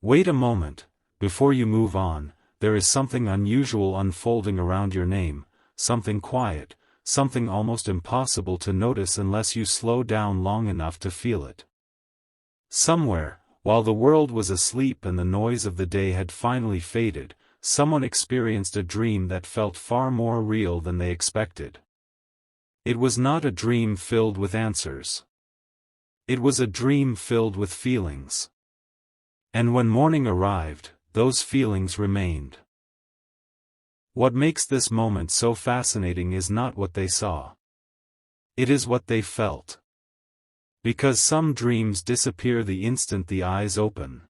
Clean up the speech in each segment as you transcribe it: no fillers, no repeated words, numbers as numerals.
Wait a moment, before you move on, there is something unusual unfolding around your name, something quiet, something almost impossible to notice unless you slow down long enough to feel it. Somewhere, while the world was asleep and the noise of the day had finally faded, someone experienced a dream that felt far more real than they expected. It was not a dream filled with answers. It was a dream filled with feelings. And when morning arrived, those feelings remained. What makes this moment so fascinating is not what they saw. It is what they felt. Because some dreams disappear the instant the eyes open.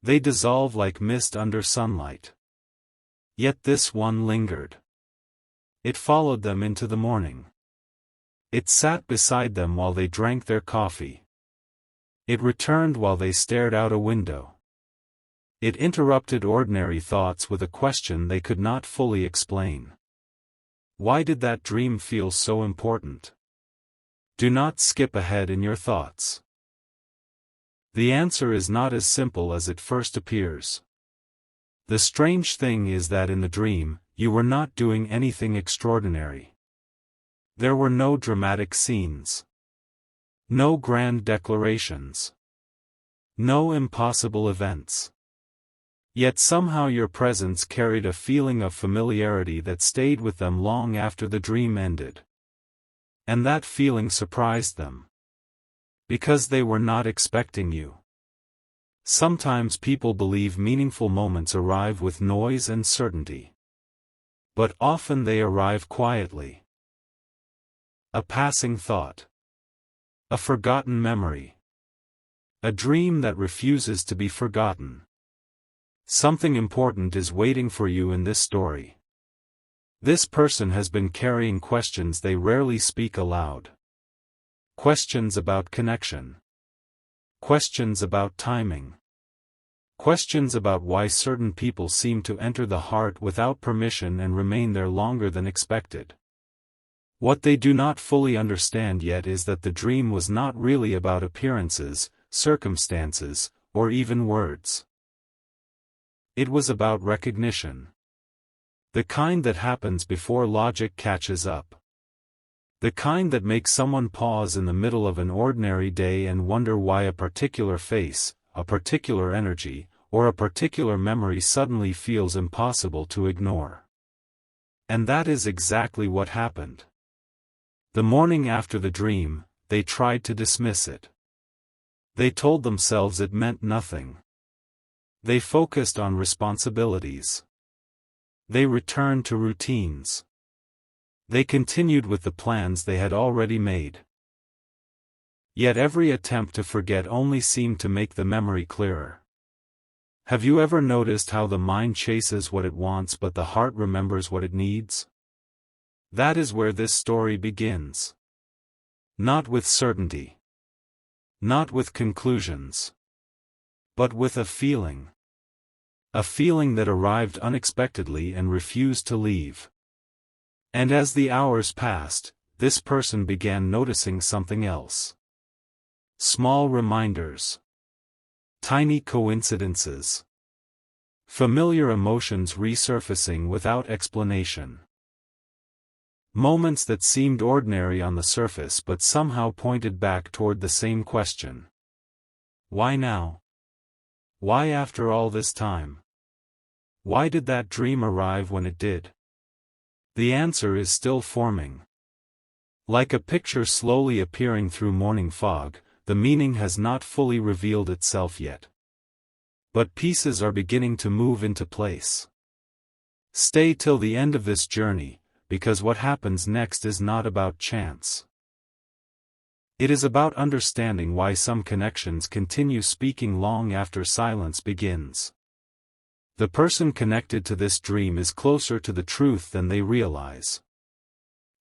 They dissolve like mist under sunlight. Yet this one lingered. It followed them into the morning. It sat beside them while they drank their coffee. It returned while they stared out a window. It interrupted ordinary thoughts with a question they could not fully explain. Why did that dream feel so important? Do not skip ahead in your thoughts. The answer is not as simple as it first appears. The strange thing is that in the dream, you were not doing anything extraordinary. There were no dramatic scenes. No grand declarations. No impossible events. Yet somehow your presence carried a feeling of familiarity that stayed with them long after the dream ended. And that feeling surprised them. Because they were not expecting you. Sometimes people believe meaningful moments arrive with noise and certainty. But often they arrive quietly. A passing thought. A forgotten memory. A dream that refuses to be forgotten. Something important is waiting for you in this story. This person has been carrying questions they rarely speak aloud. Questions about connection. Questions about timing. Questions about why certain people seem to enter the heart without permission and remain there longer than expected. What they do not fully understand yet is that the dream was not really about appearances, circumstances, or even words. It was about recognition. The kind that happens before logic catches up. The kind that makes someone pause in the middle of an ordinary day and wonder why a particular face, a particular energy, or a particular memory suddenly feels impossible to ignore. And that is exactly what happened. The morning after the dream, they tried to dismiss it. They told themselves it meant nothing. They focused on responsibilities. They returned to routines. They continued with the plans they had already made. Yet every attempt to forget only seemed to make the memory clearer. Have you ever noticed how the mind chases what it wants but the heart remembers what it needs? That is where this story begins. Not with certainty. Not with conclusions. But with a feeling. A feeling that arrived unexpectedly and refused to leave. And as the hours passed, this person began noticing something else. Small reminders. Tiny coincidences. Familiar emotions resurfacing without explanation. Moments that seemed ordinary on the surface but somehow pointed back toward the same question. Why now? Why after all this time? Why did that dream arrive when it did? The answer is still forming. Like a picture slowly appearing through morning fog, the meaning has not fully revealed itself yet. But pieces are beginning to move into place. Stay till the end of this journey, because what happens next is not about chance. It is about understanding why some connections continue speaking long after silence begins. The person connected to this dream is closer to the truth than they realize.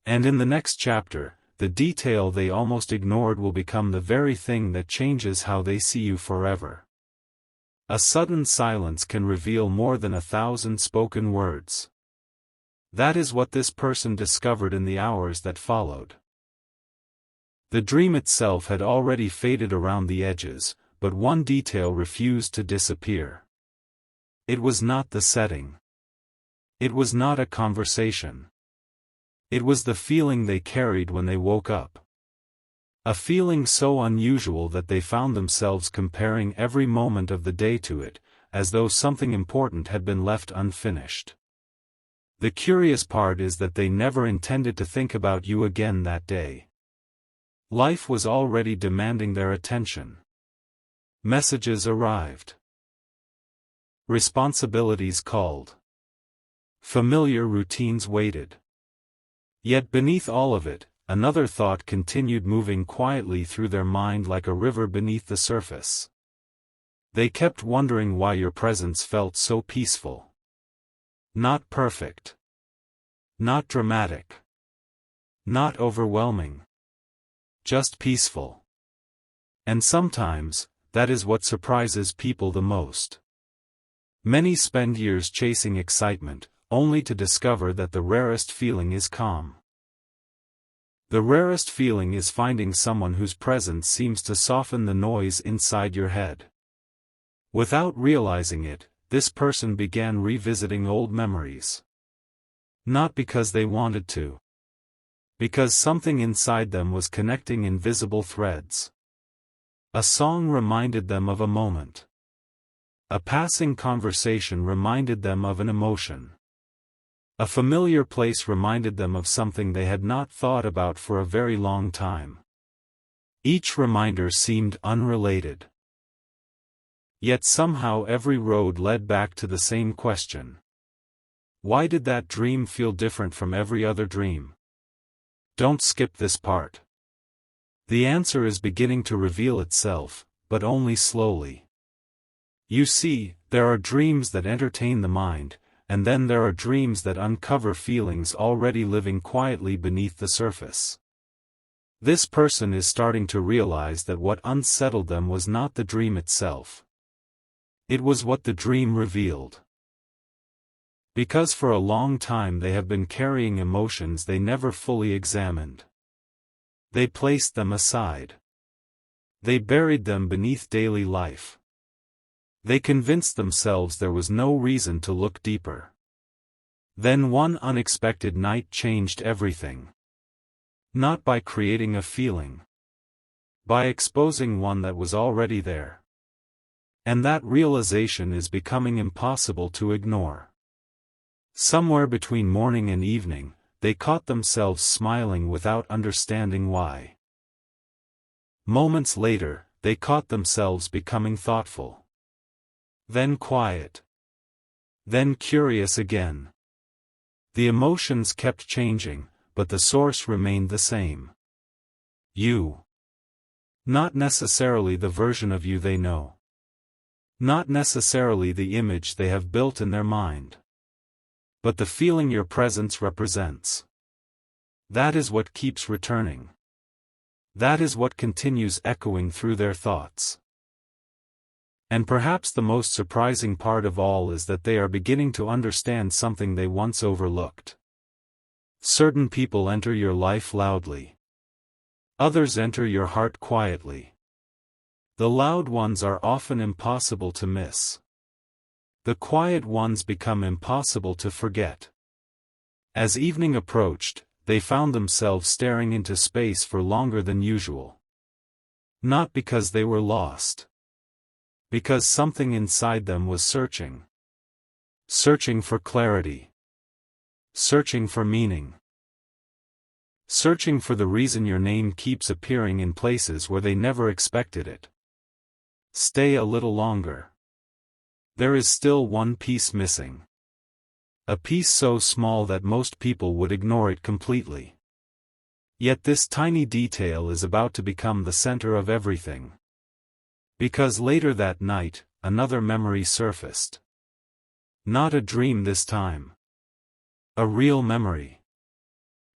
And in the next chapter, the detail they almost ignored will become the very thing that changes how they see you forever. A sudden silence can reveal more than 1,000 spoken words. That is what this person discovered in the hours that followed. The dream itself had already faded around the edges, but one detail refused to disappear. It was not the setting. It was not a conversation. It was the feeling they carried when they woke up. A feeling so unusual that they found themselves comparing every moment of the day to it, as though something important had been left unfinished. The curious part is that they never intended to think about you again that day. Life was already demanding their attention. Messages arrived. Responsibilities called. Familiar routines waited. Yet beneath all of it, another thought continued moving quietly through their mind like a river beneath the surface. They kept wondering why your presence felt so peaceful. Not perfect. Not dramatic. Not overwhelming. Just peaceful. And sometimes, that is what surprises people the most. Many spend years chasing excitement, only to discover that the rarest feeling is calm. The rarest feeling is finding someone whose presence seems to soften the noise inside your head. Without realizing it, this person began revisiting old memories. Not because they wanted to. Because something inside them was connecting invisible threads. A song reminded them of a moment. A passing conversation reminded them of an emotion. A familiar place reminded them of something they had not thought about for a very long time. Each reminder seemed unrelated. Yet somehow every road led back to the same question. Why did that dream feel different from every other dream? Don't skip this part. The answer is beginning to reveal itself, but only slowly. You see, there are dreams that entertain the mind, and then there are dreams that uncover feelings already living quietly beneath the surface. This person is starting to realize that what unsettled them was not the dream itself. It was what the dream revealed. Because for a long time they have been carrying emotions they never fully examined. They placed them aside. They buried them beneath daily life. They convinced themselves there was no reason to look deeper. Then one unexpected night changed everything. Not by creating a feeling. By exposing one that was already there. And that realization is becoming impossible to ignore. Somewhere between morning and evening, they caught themselves smiling without understanding why. Moments later, they caught themselves becoming thoughtful. Then quiet. Then curious again. The emotions kept changing, but the source remained the same. You. Not necessarily the version of you they know. Not necessarily the image they have built in their mind. But the feeling your presence represents. That is what keeps returning. That is what continues echoing through their thoughts. And perhaps the most surprising part of all is that they are beginning to understand something they once overlooked. Certain people enter your life loudly. Others enter your heart quietly. The loud ones are often impossible to miss. The quiet ones become impossible to forget. As evening approached, they found themselves staring into space for longer than usual. Not because they were lost. Because something inside them was searching. Searching for clarity. Searching for meaning. Searching for the reason your name keeps appearing in places where they never expected it. Stay a little longer. There is still one piece missing. A piece so small that most people would ignore it completely. Yet this tiny detail is about to become the center of everything. Because later that night, another memory surfaced. Not a dream this time. A real memory.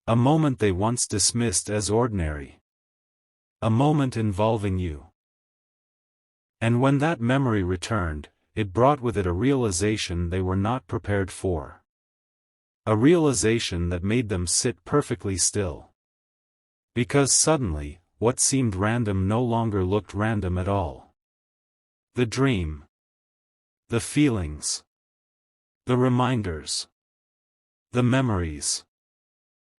A moment they once dismissed as ordinary. A moment involving you. And when that memory returned, it brought with it a realization they were not prepared for. A realization that made them sit perfectly still. Because suddenly, what seemed random no longer looked random at all. The dream. The feelings. The reminders. The memories.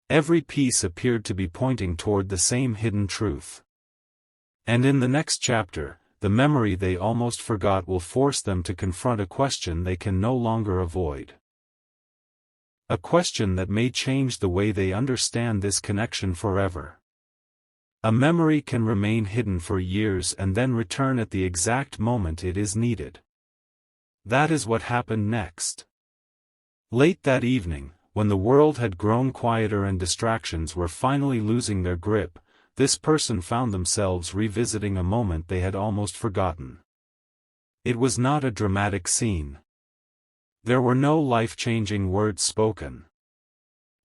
Every piece appeared to be pointing toward the same hidden truth. And in the next chapter, the memory they almost forgot will force them to confront a question they can no longer avoid. A question that may change the way they understand this connection forever. A memory can remain hidden for years and then return at the exact moment it is needed. That is what happened next. Late that evening, when the world had grown quieter and distractions were finally losing their grip, this person found themselves revisiting a moment they had almost forgotten. It was not a dramatic scene. There were no life-changing words spoken.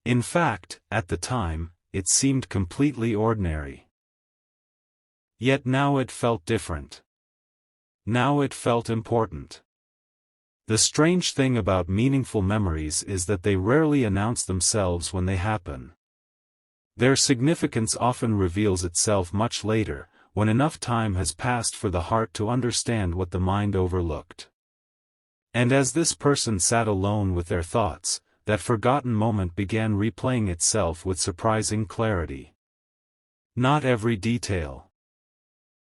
In fact, at the time, it seemed completely ordinary. Yet now it felt different. Now it felt important. The strange thing about meaningful memories is that they rarely announce themselves when they happen. Their significance often reveals itself much later, when enough time has passed for the heart to understand what the mind overlooked. And as this person sat alone with their thoughts, that forgotten moment began replaying itself with surprising clarity. Not every detail.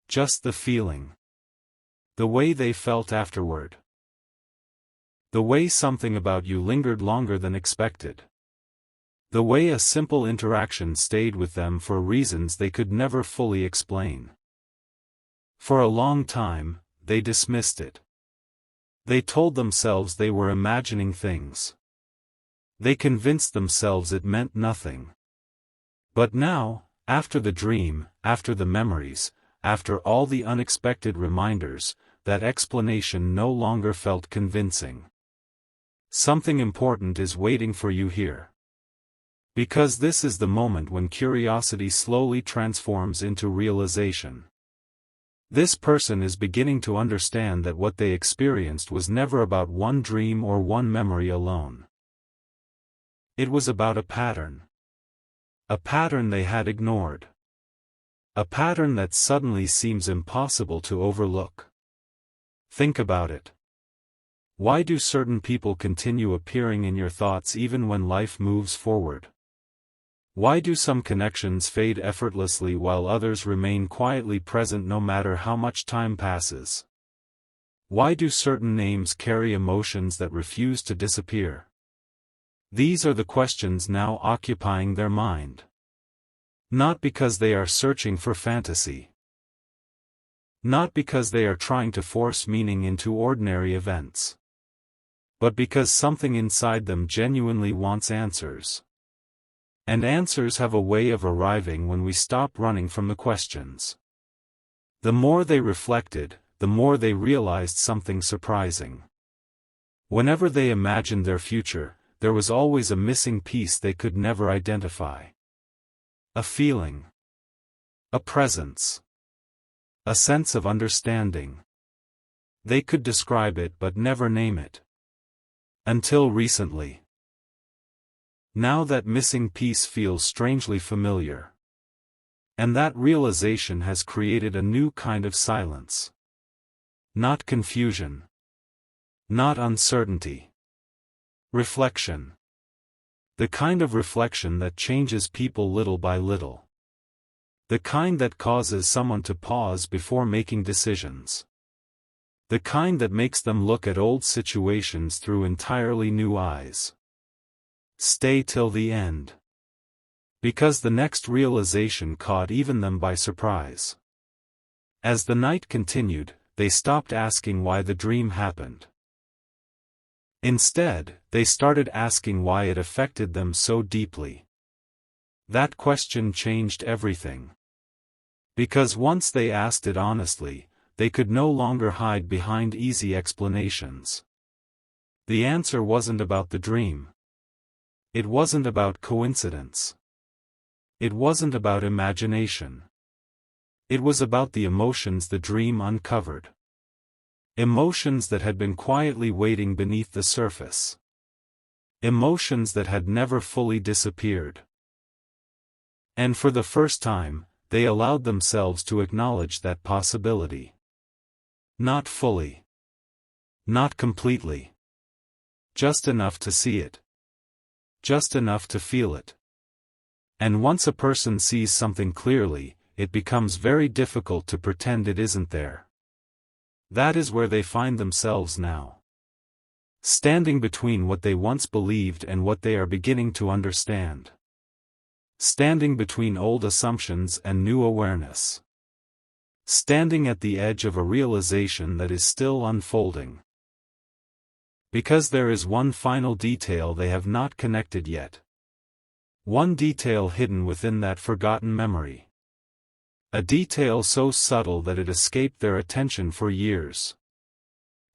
Just the feeling. The way they felt afterward. The way something about you lingered longer than expected. The way a simple interaction stayed with them for reasons they could never fully explain. For a long time, they dismissed it. They told themselves they were imagining things. They convinced themselves it meant nothing. But now, after the dream, after the memories, after all the unexpected reminders, that explanation no longer felt convincing. Something important is waiting for you here. Because this is the moment when curiosity slowly transforms into realization. This person is beginning to understand that what they experienced was never about one dream or one memory alone. It was about a pattern. A pattern they had ignored. A pattern that suddenly seems impossible to overlook. Think about it. Why do certain people continue appearing in your thoughts even when life moves forward? Why do some connections fade effortlessly while others remain quietly present no matter how much time passes? Why do certain names carry emotions that refuse to disappear? These are the questions now occupying their mind. Not because they are searching for fantasy. Not because they are trying to force meaning into ordinary events. But because something inside them genuinely wants answers. And answers have a way of arriving when we stop running from the questions. The more they reflected, the more they realized something surprising. Whenever they imagined their future, there was always a missing piece they could never identify. A feeling. A presence. A sense of understanding. They could describe it but never name it. Until recently. Now that missing piece feels strangely familiar. And that realization has created a new kind of silence. Not confusion. Not uncertainty. Reflection. The kind of reflection that changes people little by little. The kind that causes someone to pause before making decisions. The kind that makes them look at old situations through entirely new eyes. Stay till the end. Because the next realization caught even them by surprise. As the night continued, they stopped asking why the dream happened. Instead, they started asking why it affected them so deeply. That question changed everything. Because once they asked it honestly, they could no longer hide behind easy explanations. The answer wasn't about the dream. It wasn't about coincidence. It wasn't about imagination. It was about the emotions the dream uncovered. Emotions that had been quietly waiting beneath the surface. Emotions that had never fully disappeared. And for the first time, they allowed themselves to acknowledge that possibility. Not fully. Not completely. Just enough to see it. Just enough to feel it. And once a person sees something clearly, it becomes very difficult to pretend it isn't there. That is where they find themselves now. Standing between what they once believed and what they are beginning to understand. Standing between old assumptions and new awareness. Standing at the edge of a realization that is still unfolding. Because there is one final detail they have not connected yet. One detail hidden within that forgotten memory. A detail so subtle that it escaped their attention for years.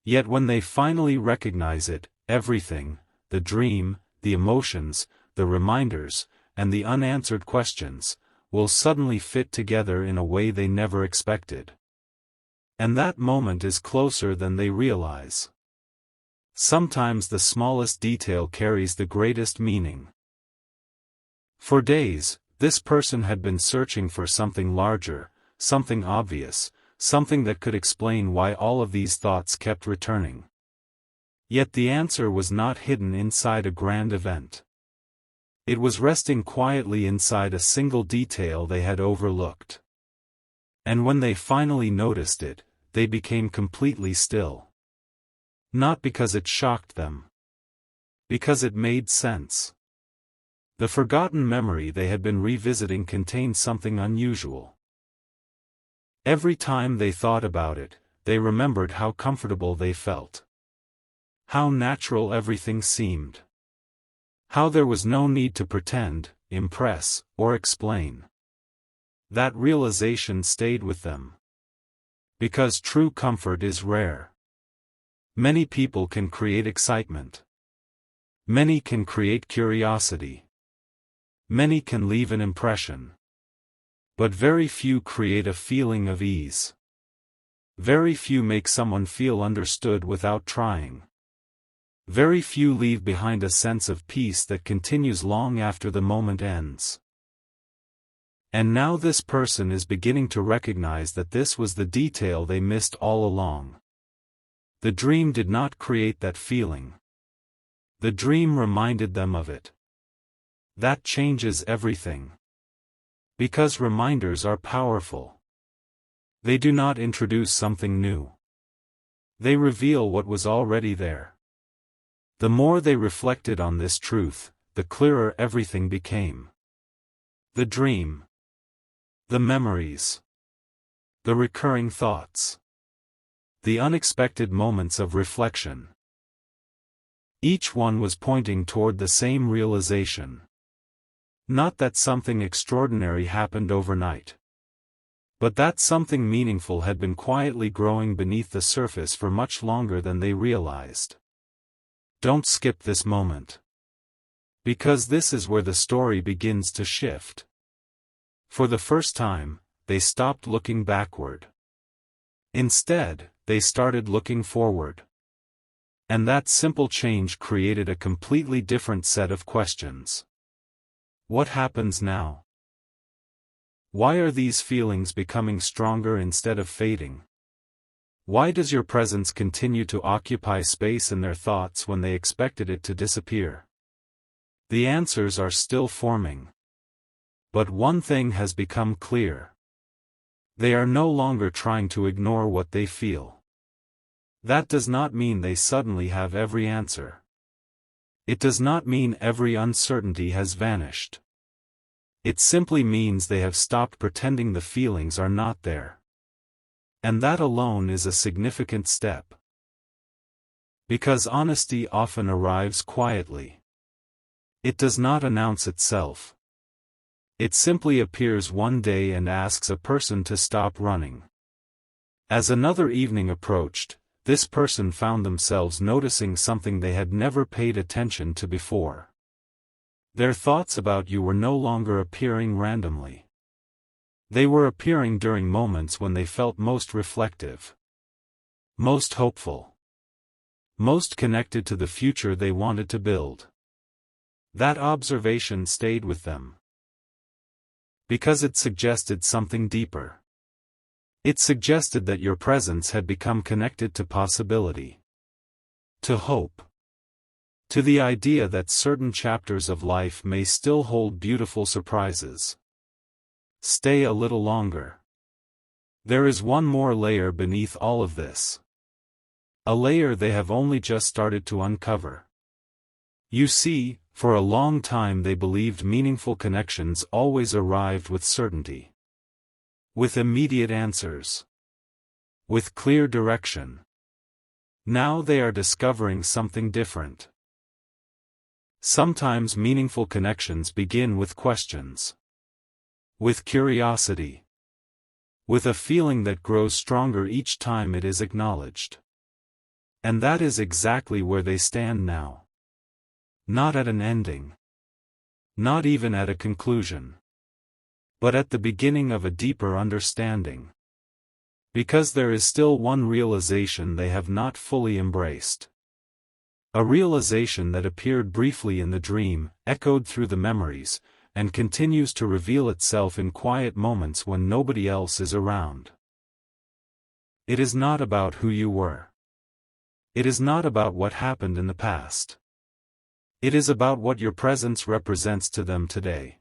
Yet when they finally recognize it, everything, the dream, the emotions, the reminders, and the unanswered questions, will suddenly fit together in a way they never expected. And that moment is closer than they realize. Sometimes the smallest detail carries the greatest meaning. For days, this person had been searching for something larger, something obvious, something that could explain why all of these thoughts kept returning. Yet the answer was not hidden inside a grand event. It was resting quietly inside a single detail they had overlooked. And when they finally noticed it, they became completely still. Not because it shocked them. Because it made sense. The forgotten memory they had been revisiting contained something unusual. Every time they thought about it, they remembered how comfortable they felt. How natural everything seemed. How there was no need to pretend, impress, or explain. That realization stayed with them. Because true comfort is rare. Many people can create excitement. Many can create curiosity. Many can leave an impression. But very few create a feeling of ease. Very few make someone feel understood without trying. Very few leave behind a sense of peace that continues long after the moment ends. And now this person is beginning to recognize that this was the detail they missed all along. The dream did not create that feeling. The dream reminded them of it. That changes everything. Because reminders are powerful. They do not introduce something new. They reveal what was already there. The more they reflected on this truth, the clearer everything became. The dream. The memories. The recurring thoughts. The unexpected moments of reflection. Each one was pointing toward the same realization. Not that something extraordinary happened overnight. But that something meaningful had been quietly growing beneath the surface for much longer than they realized. Don't skip this moment. Because this is where the story begins to shift. For the first time, they stopped looking backward. Instead, they started looking forward. And that simple change created a completely different set of questions. What happens now? Why are these feelings becoming stronger instead of fading? Why does your presence continue to occupy space in their thoughts when they expected it to disappear? The answers are still forming. But one thing has become clear. They are no longer trying to ignore what they feel. That does not mean they suddenly have every answer. It does not mean every uncertainty has vanished. It simply means they have stopped pretending the feelings are not there. And that alone is a significant step. Because honesty often arrives quietly. It does not announce itself. It simply appears one day and asks a person to stop running. As another evening approached, this person found themselves noticing something they had never paid attention to before. Their thoughts about you were no longer appearing randomly. They were appearing during moments when they felt most reflective, most hopeful, most connected to the future they wanted to build. That observation stayed with them. Because it suggested something deeper. It suggested that your presence had become connected to possibility, to hope, to the idea that certain chapters of life may still hold beautiful surprises. Stay a little longer. There is one more layer beneath all of this. A layer they have only just started to uncover. You see, for a long time they believed meaningful connections always arrived with certainty, with immediate answers, with clear direction. Now they are discovering something different. Sometimes meaningful connections begin with questions, with curiosity, with a feeling that grows stronger each time it is acknowledged. And that is exactly where they stand now. Not at an ending. Not even at a conclusion. But at the beginning of a deeper understanding. Because there is still one realization they have not fully embraced. A realization that appeared briefly in the dream, echoed through the memories, and continues to reveal itself in quiet moments when nobody else is around. It is not about who you were. It is not about what happened in the past. It is about what your presence represents to them today.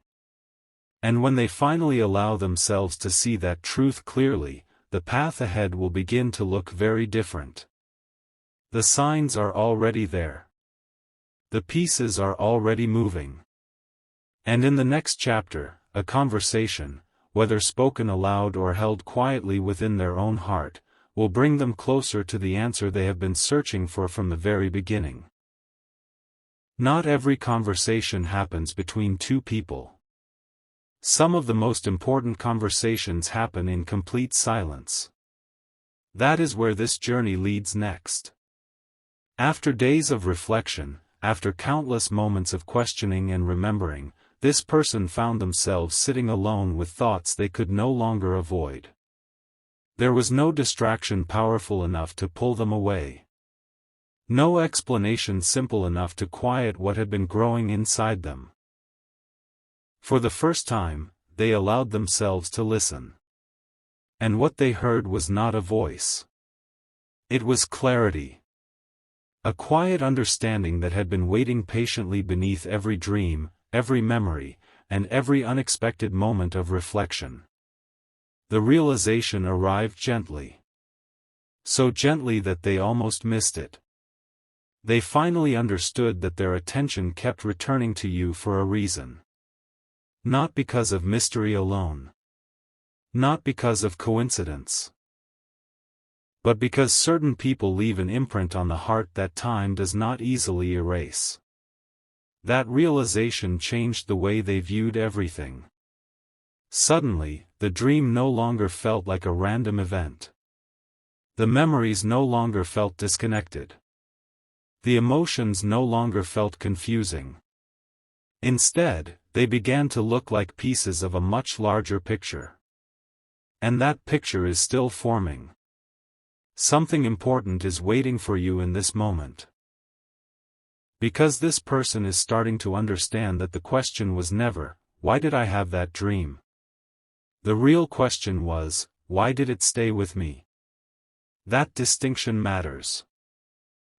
And when they finally allow themselves to see that truth clearly, the path ahead will begin to look very different. The signs are already there. The pieces are already moving. And in the next chapter, a conversation, whether spoken aloud or held quietly within their own heart, will bring them closer to the answer they have been searching for from the very beginning. Not every conversation happens between two people. Some of the most important conversations happen in complete silence. That is where this journey leads next. After days of reflection, after countless moments of questioning and remembering, this person found themselves sitting alone with thoughts they could no longer avoid. There was no distraction powerful enough to pull them away. No explanation simple enough to quiet what had been growing inside them. For the first time, they allowed themselves to listen. And what they heard was not a voice. It was clarity. A quiet understanding that had been waiting patiently beneath every dream, every memory, and every unexpected moment of reflection. The realization arrived gently. So gently that they almost missed it. They finally understood that their attention kept returning to you for a reason. Not because of mystery alone. Not because of coincidence. But because certain people leave an imprint on the heart that time does not easily erase. That realization changed the way they viewed everything. Suddenly, the dream no longer felt like a random event. The memories no longer felt disconnected. The emotions no longer felt confusing. Instead, they began to look like pieces of a much larger picture. And that picture is still forming. Something important is waiting for you in this moment. Because this person is starting to understand that the question was never, why did I have that dream? The real question was, why did it stay with me? That distinction matters.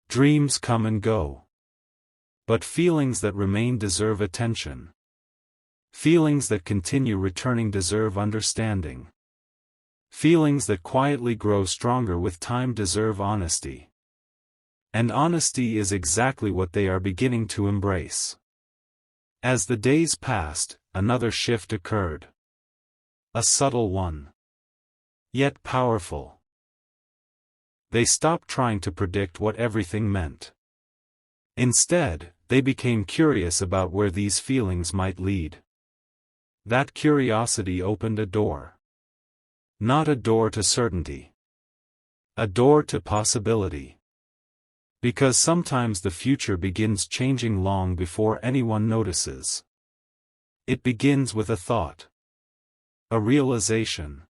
Dreams come and go. But feelings that remain deserve attention. Feelings that continue returning deserve understanding. Feelings that quietly grow stronger with time deserve honesty. And honesty is exactly what they are beginning to embrace. As the days passed, another shift occurred. A subtle one. Yet powerful. They stopped trying to predict what everything meant. Instead, they became curious about where these feelings might lead. That curiosity opened a door. Not a door to certainty. A door to possibility. Because sometimes the future begins changing long before anyone notices. It begins with a thought. A realization.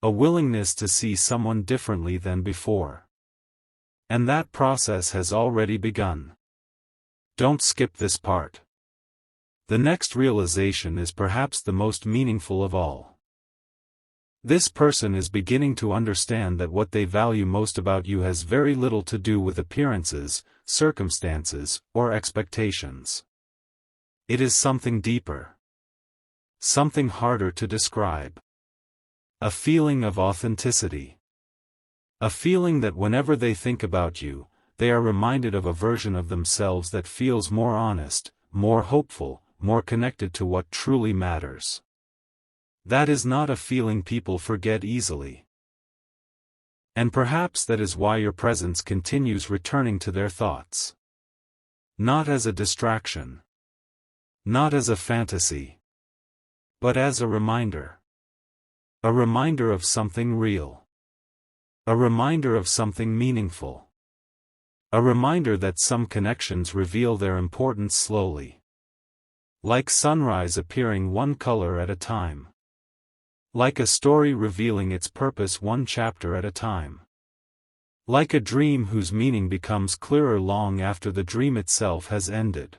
A willingness to see someone differently than before. And that process has already begun. Don't skip this part. The next realization is perhaps the most meaningful of all. This person is beginning to understand that what they value most about you has very little to do with appearances, circumstances, or expectations. It is something deeper. Something harder to describe. A feeling of authenticity. A feeling that whenever they think about you, they are reminded of a version of themselves that feels more honest, more hopeful, more connected to what truly matters. That is not a feeling people forget easily. And perhaps that is why your presence continues returning to their thoughts. Not as a distraction. Not as a fantasy. But as a reminder. A reminder of something real. A reminder of something meaningful. A reminder that some connections reveal their importance slowly. Like sunrise appearing one color at a time. Like a story revealing its purpose one chapter at a time. Like a dream whose meaning becomes clearer long after the dream itself has ended.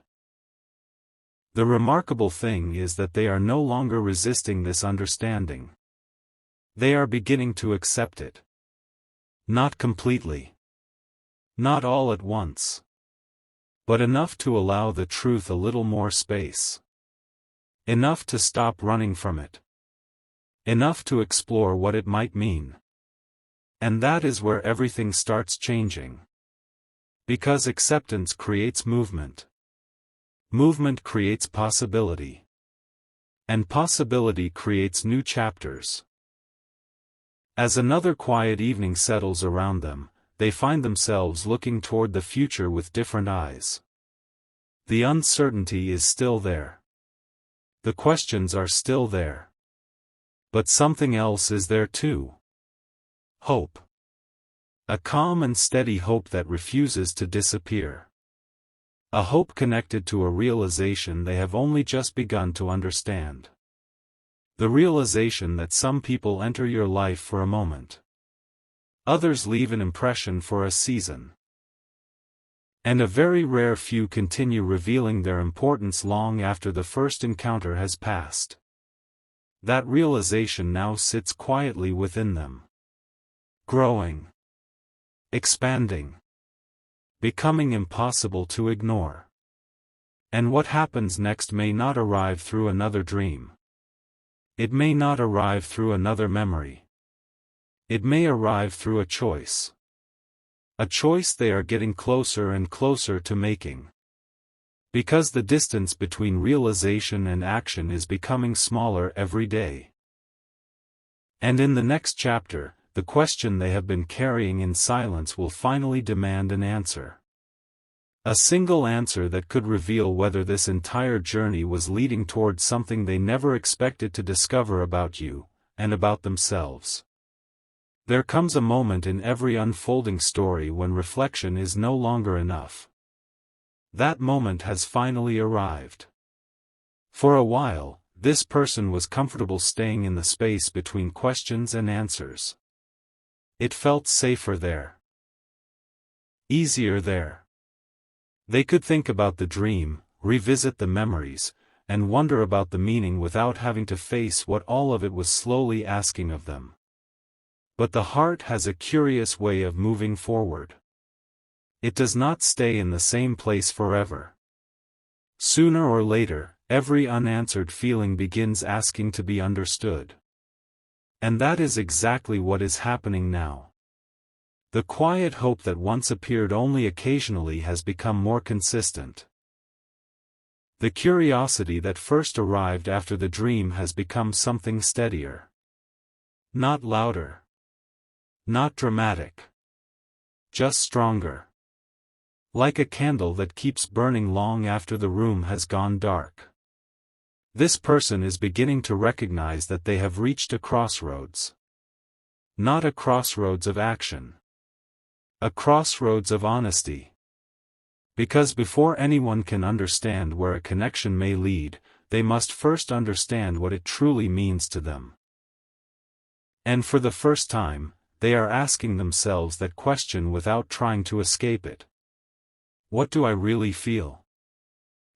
The remarkable thing is that they are no longer resisting this understanding. They are beginning to accept it. Not completely. Not all at once. But enough to allow the truth a little more space. Enough to stop running from it. Enough to explore what it might mean. And that is where everything starts changing. Because acceptance creates movement. Movement creates possibility. And possibility creates new chapters. As another quiet evening settles around them, they find themselves looking toward the future with different eyes. The uncertainty is still there. The questions are still there. But something else is there too. Hope. A calm and steady hope that refuses to disappear. A hope connected to a realization they have only just begun to understand. The realization that some people enter your life for a moment. Others leave an impression for a season. And a very rare few continue revealing their importance long after the first encounter has passed. That realization now sits quietly within them. Growing. Expanding. Becoming impossible to ignore. And what happens next may not arrive through another dream. It may not arrive through another memory. It may arrive through a choice. A choice they are getting closer and closer to making. Because the distance between realization and action is becoming smaller every day. And in the next chapter, the question they have been carrying in silence will finally demand an answer. A single answer that could reveal whether this entire journey was leading toward something they never expected to discover about you, and about themselves. There comes a moment in every unfolding story when reflection is no longer enough. That moment has finally arrived. For a while, this person was comfortable staying in the space between questions and answers. It felt safer there. Easier there. They could think about the dream, revisit the memories, and wonder about the meaning without having to face what all of it was slowly asking of them. But the heart has a curious way of moving forward. It does not stay in the same place forever. Sooner or later, every unanswered feeling begins asking to be understood. And that is exactly what is happening now. The quiet hope that once appeared only occasionally has become more consistent. The curiosity that first arrived after the dream has become something steadier. Not louder. Not dramatic. Just stronger. Like a candle that keeps burning long after the room has gone dark. This person is beginning to recognize that they have reached a crossroads. Not a crossroads of action. A crossroads of honesty. Because before anyone can understand where a connection may lead, they must first understand what it truly means to them. And for the first time, they are asking themselves that question without trying to escape it. What do I really feel?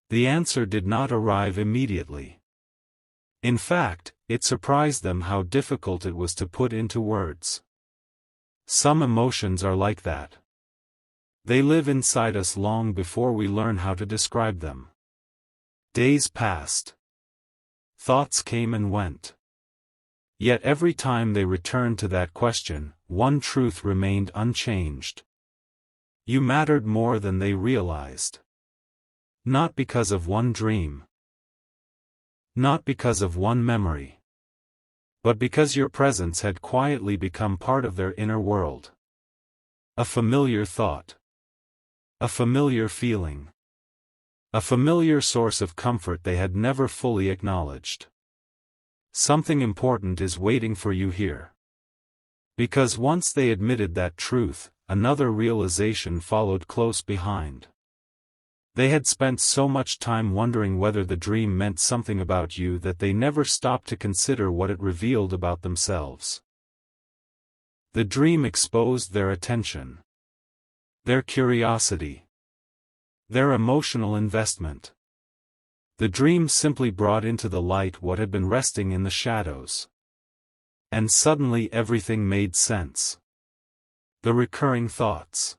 The answer did not arrive immediately. In fact, It surprised them how difficult it was to put into words. Some emotions are like that. They live inside us long before we learn how to describe them. Days passed. Thoughts came and went. Yet every time they returned to that question, one truth remained unchanged. You mattered more than they realized. Not because of one dream. Not because of one memory. But because your presence had quietly become part of their inner world. A familiar thought. A familiar feeling. A familiar source of comfort they had never fully acknowledged. Something important is waiting for you here. Because once they admitted that truth, another realization followed close behind. They had spent so much time wondering whether the dream meant something about you that they never stopped to consider what it revealed about themselves. The dream exposed their attention. Their curiosity. Their emotional investment. The dream simply brought into the light what had been resting in the shadows. And suddenly everything made sense. The recurring thoughts.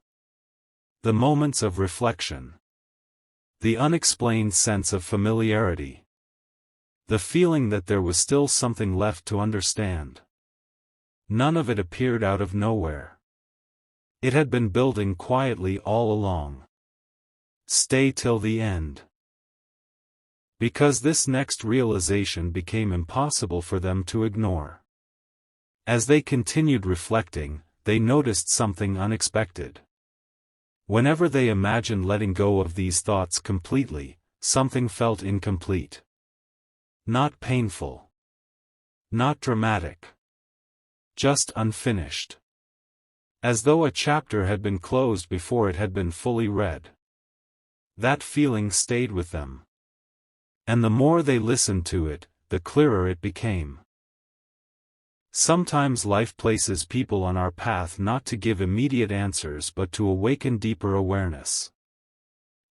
The moments of reflection. The unexplained sense of familiarity. The feeling that there was still something left to understand. None of it appeared out of nowhere. It had been building quietly all along. Stay till the end. Because this next realization became impossible for them to ignore. As they continued reflecting, they noticed something unexpected. Whenever they imagined letting go of these thoughts completely, something felt incomplete. Not painful. Not dramatic. Just unfinished. As though a chapter had been closed before it had been fully read. That feeling stayed with them. And the more they listened to it, the clearer it became. Sometimes life places people on our path not to give immediate answers but to awaken deeper awareness.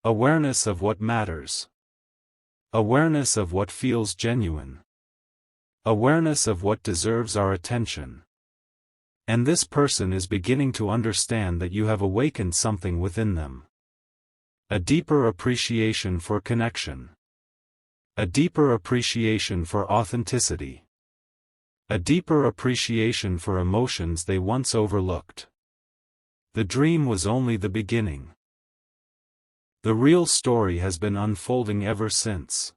Awareness of what matters. Awareness of what feels genuine. Awareness of what deserves our attention. And this person is beginning to understand that you have awakened something within them. A deeper appreciation for connection. A deeper appreciation for authenticity. A deeper appreciation for emotions they once overlooked. The dream was only the beginning. The real story has been unfolding ever since.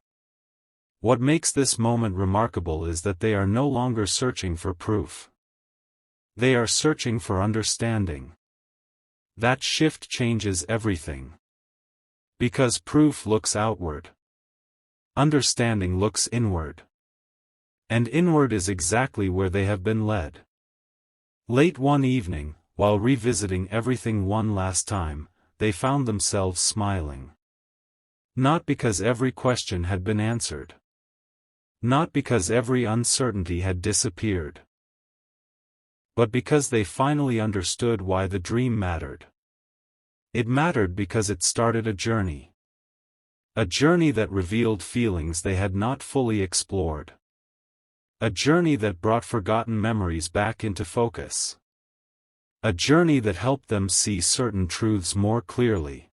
What makes this moment remarkable is that they are no longer searching for proof. They are searching for understanding. That shift changes everything. Because proof looks outward. Understanding looks inward. And inward is exactly where they have been led. Late one evening, while revisiting everything one last time, they found themselves smiling. Not because every question had been answered. Not because every uncertainty had disappeared. But because they finally understood why the dream mattered. It mattered because it started a journey. A journey that revealed feelings they had not fully explored. A journey that brought forgotten memories back into focus. A journey that helped them see certain truths more clearly.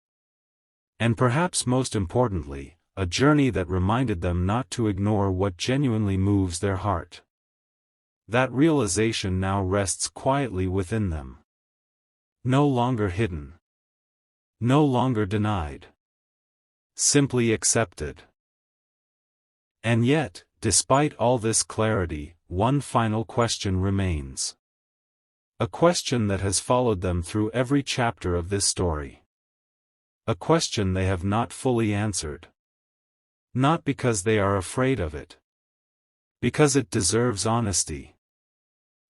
And perhaps most importantly, a journey that reminded them not to ignore what genuinely moves their heart. That realization now rests quietly within them. No longer hidden. No longer denied. Simply accepted. And yet, despite all this clarity, one final question remains. A question that has followed them through every chapter of this story. A question they have not fully answered. Not because they are afraid of it. Because it deserves honesty.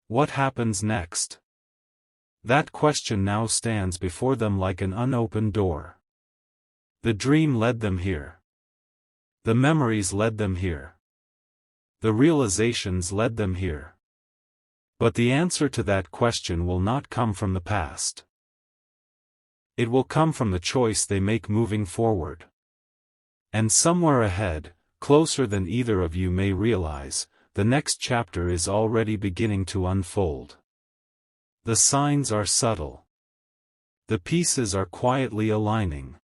What happens next? That question now stands before them like an unopened door. The dream led them here. The memories led them here. The realizations led them here. But the answer to that question will not come from the past. It will come from the choice they make moving forward. And somewhere ahead, closer than either of you may realize, the next chapter is already beginning to unfold. The signs are subtle. The pieces are quietly aligning.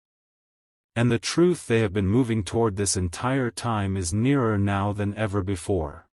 And the truth they have been moving toward this entire time is nearer now than ever before.